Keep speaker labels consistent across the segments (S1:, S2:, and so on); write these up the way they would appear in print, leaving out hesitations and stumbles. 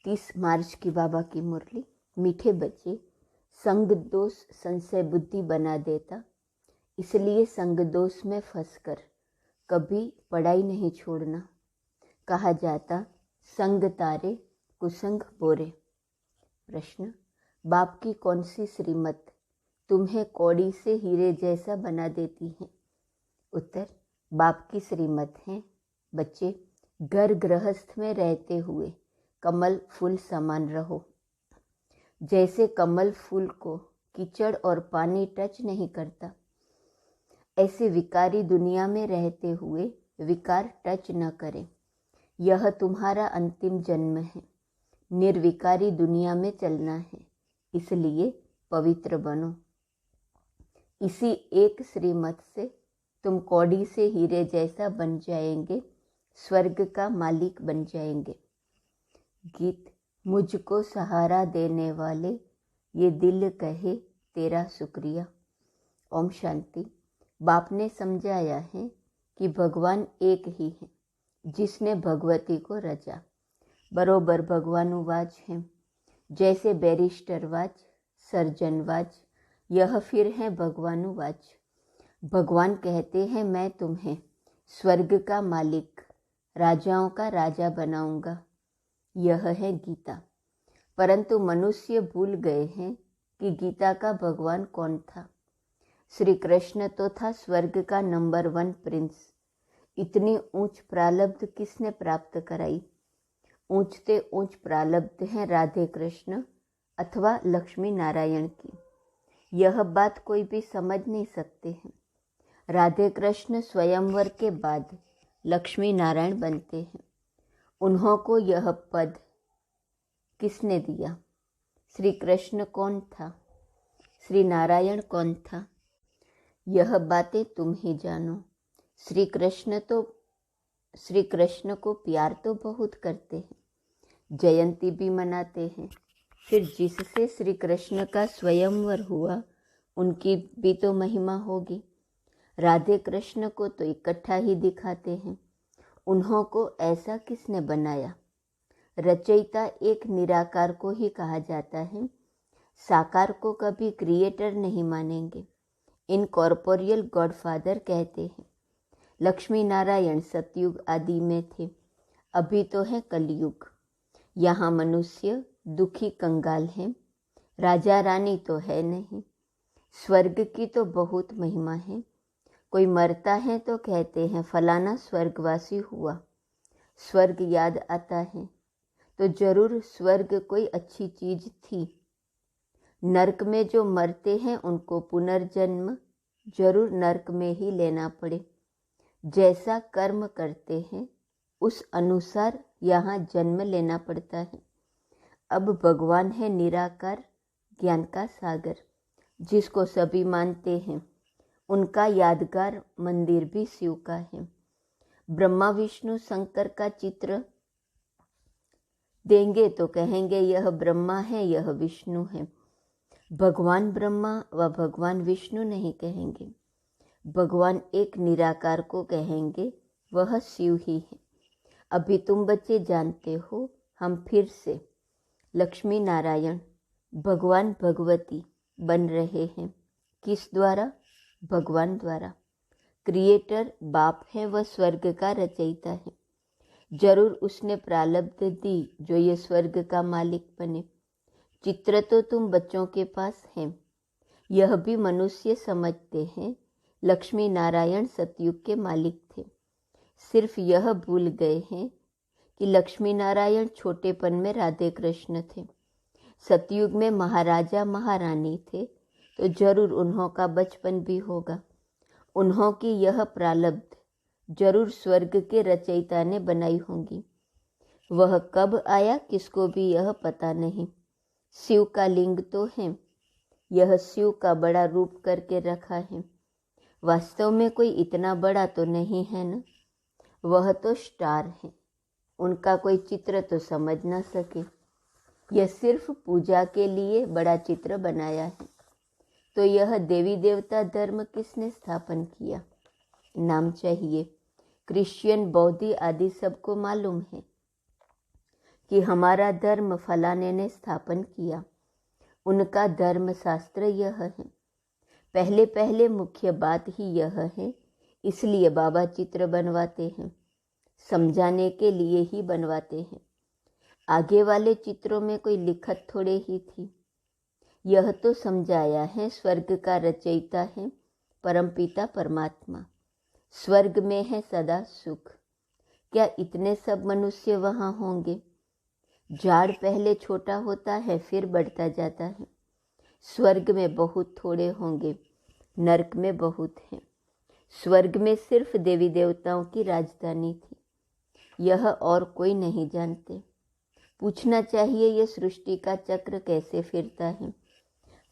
S1: 30 मार्च की बाबा की मुरली। मीठे बच्चे, संग दोष संशय बुद्धि बना देता, इसलिए संग दोष में फंसकर कभी पढ़ाई नहीं छोड़ना। कहा जाता संग तारे कुसंग बोरे। प्रश्न, बाप की कौन सी श्रीमत तुम्हें कौड़ी से हीरे जैसा बना देती है? उत्तर, बाप की श्रीमत है बच्चे, घर गृहस्थ में रहते हुए कमल फूल समान रहो। जैसे कमल फूल को कीचड़ और पानी टच नहीं करता, ऐसे विकारी दुनिया में रहते हुए विकार टच न करें। यह तुम्हारा अंतिम जन्म है, निर्विकारी दुनिया में चलना है, इसलिए पवित्र बनो। इसी एक श्रीमत से तुम कौड़ी से हीरे जैसा बन जाएंगे, स्वर्ग का मालिक बन जाएंगे। गीत, मुझको सहारा देने वाले ये दिल कहे तेरा शुक्रिया। ओम शांति। बाप ने समझाया है कि भगवान एक ही है जिसने भगवती को रचा। बरोबर भगवानुवाच है, जैसे बैरिस्टरवाच, सर्जनवाच, यह फिर है भगवानुवाच। भगवान कहते हैं मैं तुम्हें स्वर्ग का मालिक, राजाओं का राजा बनाऊंगा। यह है गीता। परंतु मनुष्य भूल गए हैं कि गीता का भगवान कौन था। श्री कृष्ण तो था स्वर्ग का नंबर 1 प्रिंस। इतनी ऊंच प्रारब्ध किसने प्राप्त कराई? ऊंचते ऊंच प्रारब्ध हैं राधे कृष्ण अथवा लक्ष्मी नारायण की। यह बात कोई भी समझ नहीं सकते हैं। राधे कृष्ण स्वयंवर के बाद लक्ष्मी नारायण बनते हैं। उन्हों को यह पद किसने दिया? श्री कृष्ण कौन था? श्री नारायण कौन था? यह बातें तुम ही जानो। श्री कृष्ण को प्यार तो बहुत करते हैं, जयंती भी मनाते हैं। फिर जिससे श्री कृष्ण का स्वयंवर हुआ उनकी भी तो महिमा होगी। राधे कृष्ण को तो इकट्ठा ही दिखाते हैं। उन्हों को ऐसा किसने बनाया? रचयिता एक निराकार को ही कहा जाता है। साकार को कभी क्रिएटर नहीं मानेंगे। इनकॉर्पोरियल गॉडफादर कहते हैं। लक्ष्मी नारायण सतयुग आदि में थे, अभी तो है कलयुग। यहाँ मनुष्य दुखी कंगाल हैं, राजा रानी तो है नहीं। स्वर्ग की तो बहुत महिमा है। कोई मरता है तो कहते हैं फलाना स्वर्गवासी हुआ। स्वर्ग याद आता है तो जरूर स्वर्ग कोई अच्छी चीज थी। नरक में जो मरते हैं उनको पुनर्जन्म जरूर नरक में ही लेना पड़े। जैसा कर्म करते हैं उस अनुसार यहाँ जन्म लेना पड़ता है। अब भगवान है निराकार ज्ञान का सागर, जिसको सभी मानते हैं। उनका यादगार मंदिर भी शिव का है। ब्रह्मा विष्णु शंकर का चित्र देंगे तो कहेंगे यह ब्रह्मा है, यह विष्णु है। भगवान ब्रह्मा व भगवान विष्णु नहीं कहेंगे। भगवान एक निराकार को कहेंगे, वह शिव ही है। अभी तुम बच्चे जानते हो, हम फिर से लक्ष्मी नारायण भगवान भगवती बन रहे हैं। किस द्वारा? भगवान द्वारा। क्रिएटर बाप है, वह स्वर्ग का रचयिता है। जरूर उसने प्रारब्ध दी जो ये स्वर्ग का मालिक बने। चित्र तो तुम बच्चों के पास है। यह भी मनुष्य समझते हैं लक्ष्मी नारायण सतयुग के मालिक थे। सिर्फ यह भूल गए हैं कि लक्ष्मी नारायण छोटेपन में राधे कृष्ण थे। सतयुग में महाराजा महारानी थे तो जरूर उन्हों का बचपन भी होगा। उन्हों की यह प्रारब्ध जरूर स्वर्ग के रचयिता ने बनाई होंगी। वह कब आया किसको भी यह पता नहीं। शिव का लिंग तो है, यह शिव का बड़ा रूप करके रखा है। वास्तव में कोई इतना बड़ा तो नहीं है ना। वह तो स्टार है, उनका कोई चित्र तो समझ ना सके। यह सिर्फ पूजा के लिए बड़ा चित्र बनाया है। तो यह देवी देवता धर्म किसने स्थापन किया? नाम चाहिए। क्रिश्चियन, बौद्धी आदि सबको मालूम है। कि हमारा धर्म फलाने ने स्थापन किया, उनका धर्म शास्त्र यह है। पहले पहले मुख्य बात ही यह है, इसलिए बाबा चित्र बनवाते हैं, समझाने के लिए ही बनवाते हैं। आगे वाले चित्रों में कोई लिखत थोड़े ही थी। यह तो समझाया है स्वर्ग का रचयिता है परमपिता परमात्मा, स्वर्ग में है सदा सुख। क्या इतने सब मनुष्य वहाँ होंगे? झाड़ पहले छोटा होता है फिर बढ़ता जाता है। स्वर्ग में बहुत थोड़े होंगे, नरक में बहुत हैं। स्वर्ग में सिर्फ देवी देवताओं की राजधानी थी, यह और कोई नहीं जानते। पूछना चाहिए यह सृष्टि का चक्र कैसे फिरता है।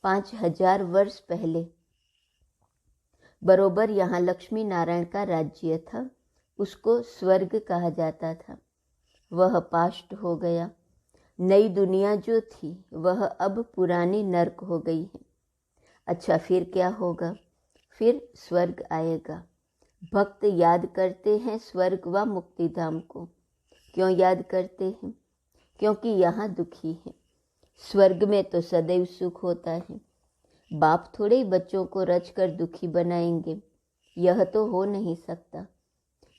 S1: 5000 वर्ष पहले बरोबर यहाँ लक्ष्मी नारायण का राज्य था, उसको स्वर्ग कहा जाता था। वह पास्ट हो गया। नई दुनिया जो थी वह अब पुरानी नरक हो गई है। अच्छा, फिर क्या होगा? फिर स्वर्ग आएगा। भक्त याद करते हैं स्वर्ग व मुक्तिधाम को। क्यों याद करते हैं? क्योंकि यहाँ दुखी है। स्वर्ग में तो सदैव सुख होता है। बाप थोड़े ही बच्चों को रचकर दुखी बनाएंगे, यह तो हो नहीं सकता।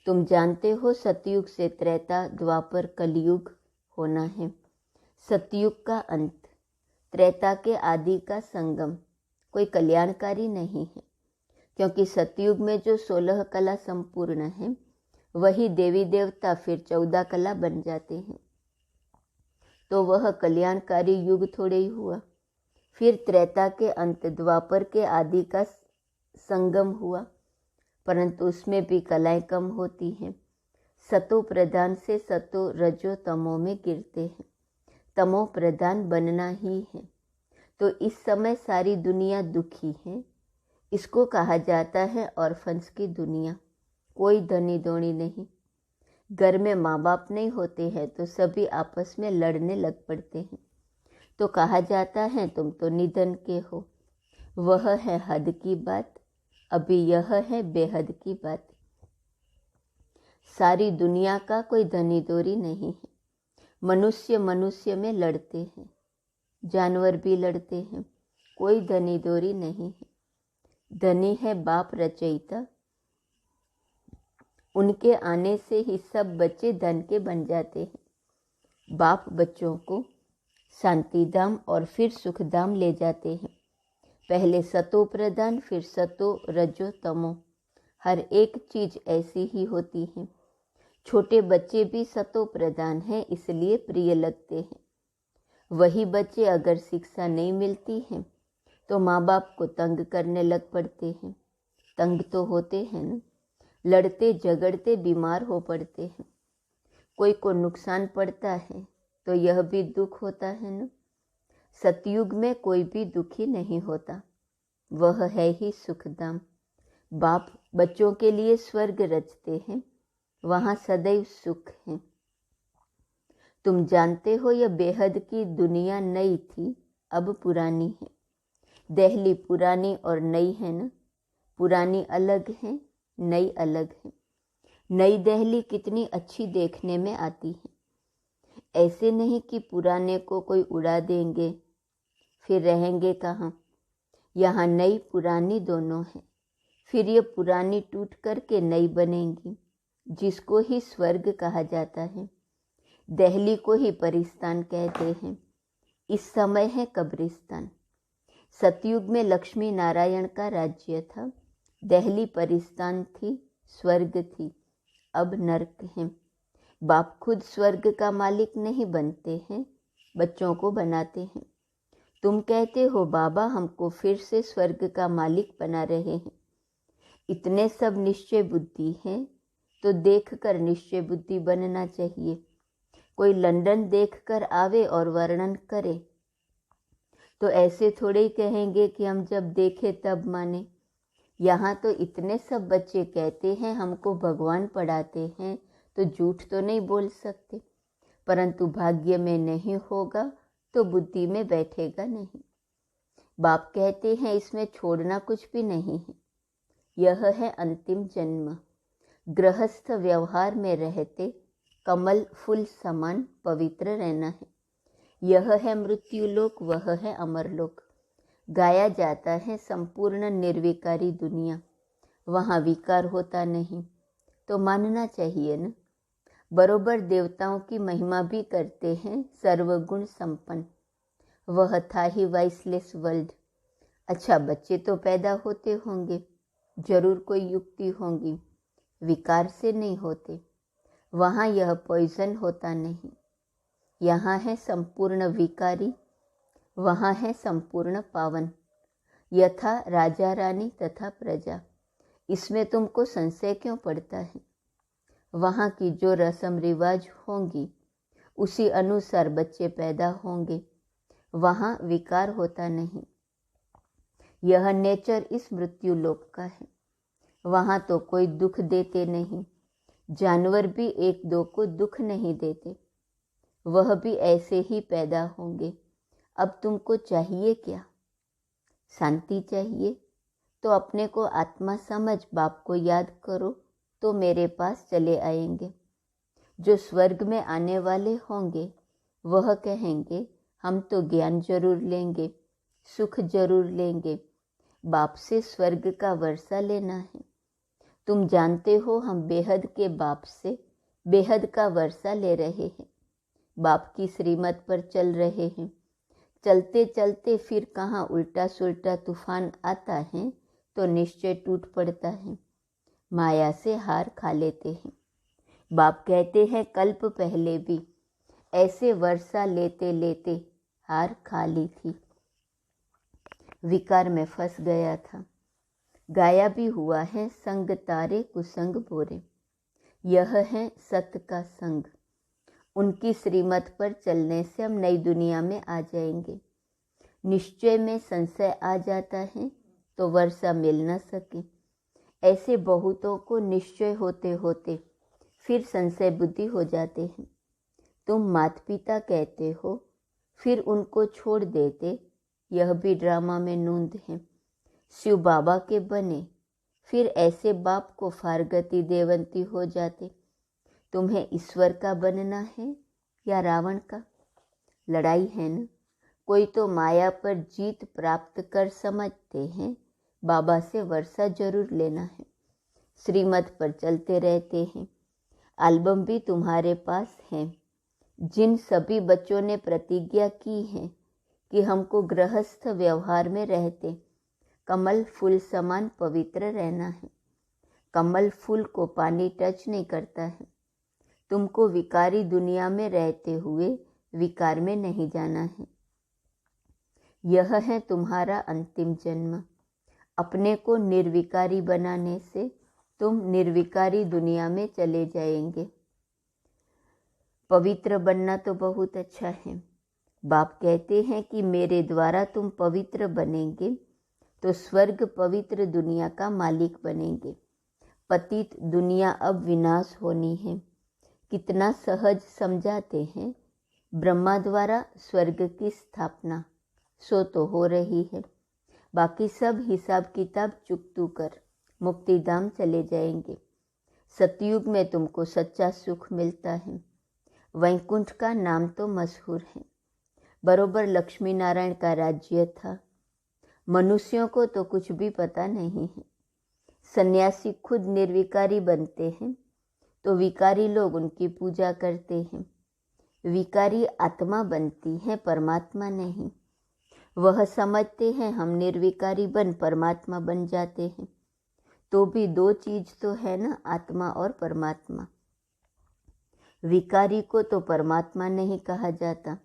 S1: तुम जानते हो सतयुग से त्रेता द्वापर कलयुग होना है। सतयुग का अंत, त्रेता के आदि का संगम कोई कल्याणकारी नहीं है, क्योंकि सतयुग में जो 16 कला संपूर्ण है वही देवी देवता फिर 14 कला बन जाते हैं, तो वह कल्याणकारी युग थोड़े ही हुआ। फिर त्रेता के अंत द्वापर के आदि का संगम हुआ, परंतु उसमें भी कलाएं कम होती हैं। सतो प्रधान से सतो रजो तमो में गिरते हैं। तमो प्रधान बनना ही है। तो इस समय सारी दुनिया दुखी है। इसको कहा जाता है ऑर्फन्स की दुनिया। कोई धनी दोनी नहीं। घर में माँ बाप नहीं होते हैं तो सभी आपस में लड़ने लग पड़ते हैं, तो कहा जाता है तुम तो निधन के हो। वह है हद की बात, अभी यह है बेहद की बात। सारी दुनिया का कोई धनी दोरी नहीं है। मनुष्य मनुष्य में लड़ते हैं, जानवर भी लड़ते हैं, कोई धनी दोरी नहीं है। धनी है बाप रचयिता, उनके आने से ही सब बच्चे धन के बन जाते हैं। बाप बच्चों को शांतिधाम और फिर सुखधाम ले जाते हैं। पहले सतो प्रधान फिर सतो रजो तमो। हर एक चीज ऐसी ही होती है। छोटे बच्चे भी सतो प्रधान हैं, इसलिए प्रिय लगते हैं। वही बच्चे अगर शिक्षा नहीं मिलती है तो माँ बाप को तंग करने लग पड़ते हैं। तंग तो होते हैं ना, लड़ते झगड़ते बीमार हो पड़ते हैं। कोई को नुकसान पड़ता है तो यह भी दुख होता है ना। सतयुग में कोई भी दुखी नहीं होता, वह है ही सुखधाम। बाप बच्चों के लिए स्वर्ग रचते हैं, वहाँ सदैव सुख है। तुम जानते हो यह बेहद की दुनिया नई थी, अब पुरानी है। दिल्ली पुरानी और नई है ना। पुरानी अलग है, नई अलग है। नई दिल्ली कितनी अच्छी देखने में आती है। ऐसे नहीं कि पुराने को कोई उड़ा देंगे, फिर रहेंगे कहाँ। यहाँ नई पुरानी दोनों है। फिर ये पुरानी टूट करके नई बनेंगी, जिसको ही स्वर्ग कहा जाता है। दिल्ली को ही परिस्तान कहते हैं। इस समय है कब्रिस्तान। सतयुग में लक्ष्मी नारायण का राज्य था। दिल्ली परिस्तान थी, स्वर्ग थी, अब नरक है। बाप खुद स्वर्ग का मालिक नहीं बनते हैं, बच्चों को बनाते हैं। तुम कहते हो बाबा हमको फिर से स्वर्ग का मालिक बना रहे हैं। इतने सब निश्चय बुद्धि है तो देखकर निश्चय बुद्धि बनना चाहिए। कोई लंदन देखकर आवे और वर्णन करे तो ऐसे थोड़े ही कहेंगे कि हम जब देखे तब माने। यहाँ तो इतने सब बच्चे कहते हैं हमको भगवान पढ़ाते हैं, तो झूठ तो नहीं बोल सकते, परंतु भाग्य में नहीं होगा तो बुद्धि में बैठेगा नहीं। बाप कहते हैं इसमें छोड़ना कुछ भी नहीं है। यह है अंतिम जन्म। गृहस्थ व्यवहार में रहते कमल फूल समान पवित्र रहना है। यह है मृत्युलोक, वह है अमरलोक। गाया जाता है संपूर्ण निर्विकारी दुनिया, वहाँ विकार होता नहीं, तो मानना चाहिए न। बरोबर देवताओं की महिमा भी करते हैं सर्वगुण संपन्न, वह था ही वाइसलेस वर्ल्ड। अच्छा, बच्चे तो पैदा होते होंगे, जरूर कोई युक्ति होगी, विकार से नहीं होते। वहाँ यह पॉइजन होता नहीं। यहाँ है संपूर्ण विकारी, वहाँ है संपूर्ण पावन। यथा राजा रानी तथा प्रजा, इसमें तुमको संशय क्यों पड़ता है? वहाँ की जो रस्म रिवाज होंगी उसी अनुसार बच्चे पैदा होंगे, वहाँ विकार होता नहीं। यह नेचर इस मृत्यु लोक का है, वहाँ तो कोई दुख देते नहीं। जानवर भी एक दो को दुख नहीं देते, वह भी ऐसे ही पैदा होंगे। अब तुमको चाहिए क्या? शांति चाहिए तो अपने को आत्मा समझ बाप को याद करो तो मेरे पास चले आएंगे। जो स्वर्ग में आने वाले होंगे वह कहेंगे हम तो ज्ञान जरूर लेंगे, सुख जरूर लेंगे, बाप से स्वर्ग का वर्षा लेना है। तुम जानते हो हम बेहद के बाप से बेहद का वर्षा ले रहे हैं, बाप की श्रीमत पर चल रहे हैं। चलते चलते फिर कहाँ उल्टा सुल्टा तूफान आता है तो निश्चय टूट पड़ता है, माया से हार खा लेते हैं। बाप कहते हैं कल्प पहले भी ऐसे वर्षा लेते लेते हार खा ली थी, विकार में फंस गया था। गाया भी हुआ है संग तारे कुसंग बोरे, यह है सत्य का संग। उनकी श्रीमत पर चलने से हम नई दुनिया में आ जाएंगे। निश्चय में संशय आ जाता है तो वर्षा मिल न सके। ऐसे बहुतों को निश्चय होते होते फिर संशय बुद्धि हो जाते हैं। तुम माता पिता कहते हो फिर उनको छोड़ देते, यह भी ड्रामा में नूंद है। शिव बाबा के बने फिर ऐसे बाप को फारगति देवंती हो जाते। तुम्हें ईश्वर का बनना है या रावण का? लड़ाई है न। कोई तो माया पर जीत प्राप्त कर समझते हैं बाबा से वर्षा जरूर लेना है, श्रीमत पर चलते रहते हैं। एल्बम भी तुम्हारे पास है, जिन सभी बच्चों ने प्रतिज्ञा की है कि हमको गृहस्थ व्यवहार में रहते कमल फूल समान पवित्र रहना है। कमल फूल को पानी टच नहीं करता है। तुमको विकारी दुनिया में रहते हुए विकार में नहीं जाना है। यह है तुम्हारा अंतिम जन्म। अपने को निर्विकारी बनाने से तुम निर्विकारी दुनिया में चले जाएंगे। पवित्र बनना तो बहुत अच्छा है। बाप कहते हैं कि मेरे द्वारा तुम पवित्र बनेंगे तो स्वर्ग पवित्र दुनिया का मालिक बनेंगे। पतित दुनिया अब विनाश होनी है। कितना सहज समझाते हैं। ब्रह्मा द्वारा स्वर्ग की स्थापना सो तो हो रही है, बाकी सब हिसाब किताब चुकतू कर मुक्ति धाम चले जाएंगे। सतयुग में तुमको सच्चा सुख मिलता है। वैकुंठ का नाम तो मशहूर है, बरोबर लक्ष्मी नारायण का राज्य था। मनुष्यों को तो कुछ भी पता नहीं है। सन्यासी खुद निर्विकारी बनते हैं तो विकारी लोग उनकी पूजा करते हैं। विकारी आत्मा बनती है, परमात्मा नहीं। वह समझते हैं हम निर्विकारी बन परमात्मा बन जाते हैं। तो भी दो चीज तो है ना, आत्मा और परमात्मा। विकारी को तो परमात्मा नहीं कहा जाता।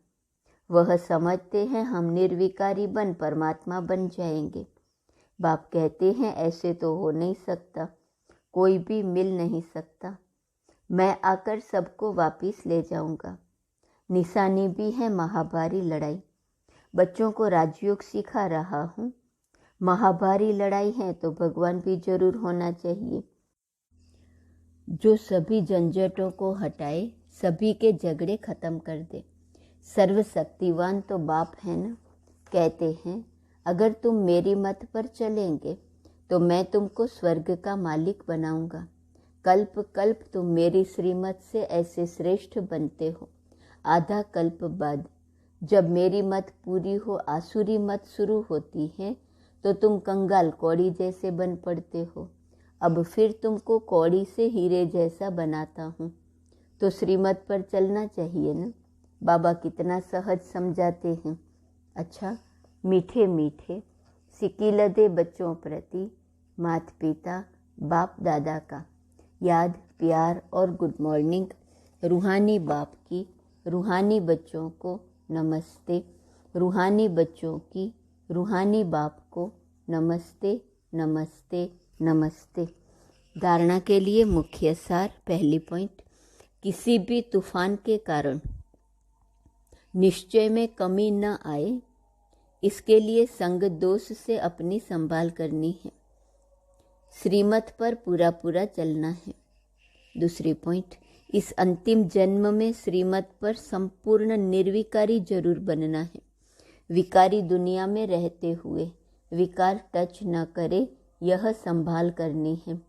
S1: वह समझते हैं हम निर्विकारी बन परमात्मा बन जाएंगे। बाप कहते हैं ऐसे तो हो नहीं सकता, कोई भी मिल नहीं सकता। मैं आकर सबको वापिस ले जाऊंगा। निशानी भी है महाभारी लड़ाई। बच्चों को राजयोग सिखा रहा हूँ। महाभारी लड़ाई है तो भगवान भी जरूर होना चाहिए, जो सभी झंझटों को हटाए, सभी के झगड़े खत्म कर दे। सर्वशक्तिवान तो बाप है ना। कहते हैं अगर तुम मेरी मत पर चलेंगे तो मैं तुमको स्वर्ग का मालिक बनाऊंगा। कल्प कल्प तुम मेरी श्रीमत से ऐसे श्रेष्ठ बनते हो। आधा कल्प बाद जब मेरी मत पूरी हो, आसुरी मत शुरू होती है, तो तुम कंगाल कौड़ी जैसे बन पड़ते हो। अब फिर तुमको कौड़ी से हीरे जैसा बनाता हूँ, तो श्रीमत पर चलना चाहिए ना। बाबा कितना सहज समझाते हैं। अच्छा, मीठे मीठे सिकीलदे बच्चों प्रति माता पिता बाप दादा का याद, प्यार और गुड मॉर्निंग। रूहानी बाप की रूहानी बच्चों को नमस्ते। रूहानी बच्चों की रूहानी बाप को नमस्ते नमस्ते नमस्ते। धारणा के लिए मुख्य सार। पहली पॉइंट, किसी भी तूफान के कारण निश्चय में कमी न आए, इसके लिए संग दोष से अपनी संभाल करनी है। श्रीमत पर पूरा पूरा चलना है। दूसरी पॉइंट, इस अंतिम जन्म में श्रीमत पर संपूर्ण निर्विकारी जरूर बनना है। विकारी दुनिया में रहते हुए विकार टच न करे, यह संभाल करनी है।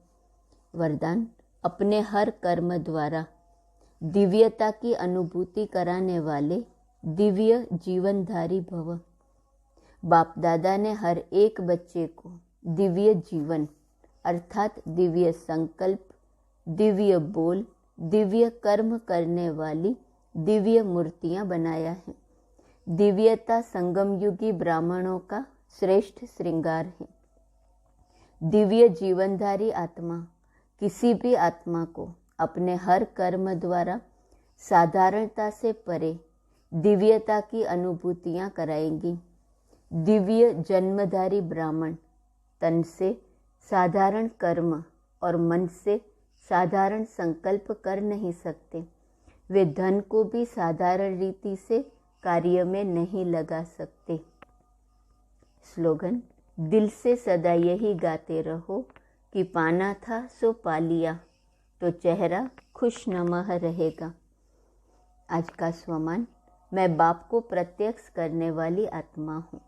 S1: वरदान, अपने हर कर्म द्वारा दिव्यता की अनुभूति कराने वाले दिव्य जीवनधारी भव। बाप दादा ने हर एक बच्चे को दिव्य जीवन अर्थात दिव्य संकल्प, दिव्य बोल, दिव्य कर्म करने वाली दिव्य मूर्तियां बनाया है। दिव्यता संगम युगी ब्राह्मणों का श्रेष्ठ श्रृंगार है। दिव्य जीवनधारी आत्मा किसी भी आत्मा को अपने हर कर्म द्वारा साधारणता से परे दिव्यता की अनुभूतियां कराएंगी। दिव्य जन्मधारी ब्राह्मण तन से साधारण कर्म और मन से साधारण संकल्प कर नहीं सकते। वे धन को भी साधारण रीति से कार्य में नहीं लगा सकते। स्लोगन, दिल से सदा यही गाते रहो कि पाना था सो पा लिया, तो चेहरा खुशनुमा रहेगा। आज का स्वमान, मैं बाप को प्रत्यक्ष करने वाली आत्मा हूँ।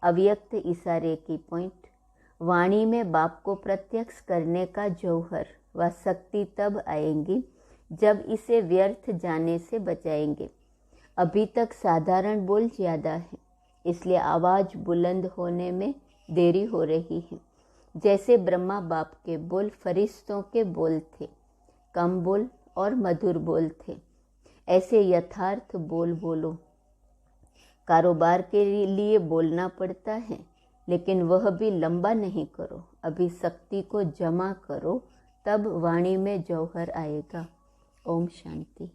S1: अव्यक्त इशारे की पॉइंट, वाणी में बाप को प्रत्यक्ष करने का जौहर व शक्ति तब आएंगी जब इसे व्यर्थ जाने से बचाएंगे। अभी तक साधारण बोल ज़्यादा है, इसलिए आवाज़ बुलंद होने में देरी हो रही है। जैसे ब्रह्मा बाप के बोल फरिश्तों के बोल थे, कम बोल और मधुर बोल थे, ऐसे यथार्थ बोल बोलो। कारोबार के लिए बोलना पड़ता है, लेकिन वह भी लंबा नहीं करो। अभी शक्ति को जमा करो, तब वाणी में जौहर आएगा। ओम शांति।